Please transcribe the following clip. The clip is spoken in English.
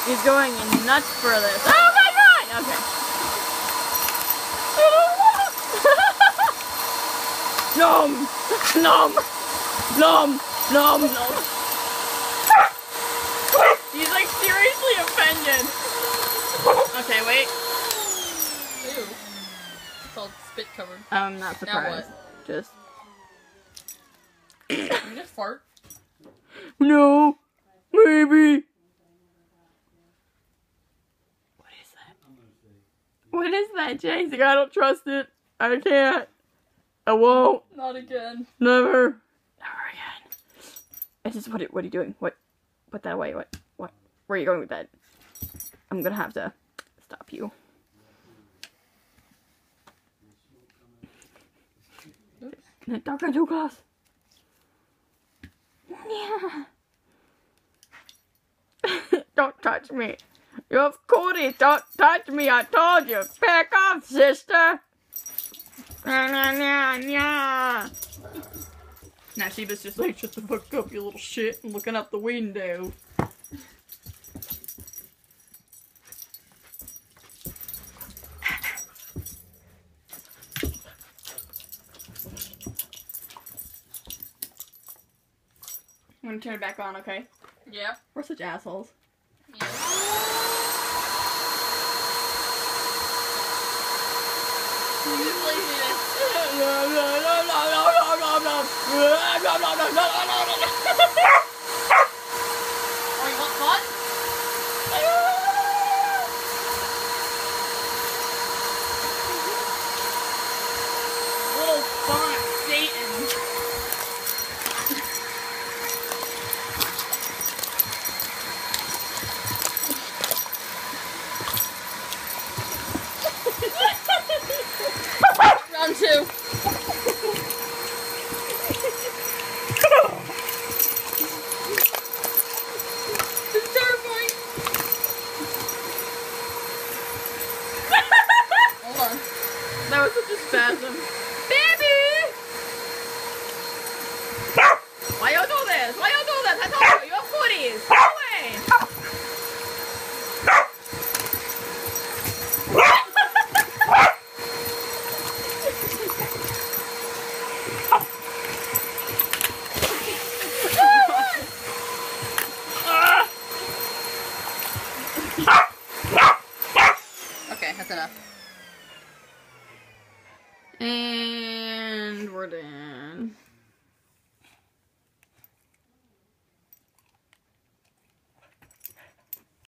He's going nuts for this. Oh my god! Okay. Nom! Nom! Nom! Nom! Nom! He's like seriously offended. Okay, wait. Ew. It's all spit covered. I'm not surprised. Now what? Just. Can you just fart? No! Maybe! What is that? What is that, Jason? I don't trust it. I can't. I won't. Not again. Never. Never again. It's just, what are you doing? What? Put that away. What? Where are you going with that? I'm gonna have to stop you. Oops. Darker Douglas. Yeah. Don't touch me. You have cooties. Don't touch me. I told you. Back off, sister. Nah. Now Sheba's just like, shut the fuck up, you little shit, and looking out the window. I'm gonna turn it back on, okay? Yeah. We're such assholes. Yeah. Oh, you want fun? Little fun of Satan. Round two. It's terrifying. Hold on. That was such a spasm. Baby! Why you do this? Why you do this? I told you, you have footies. Go away. Okay, that's enough. And we're done.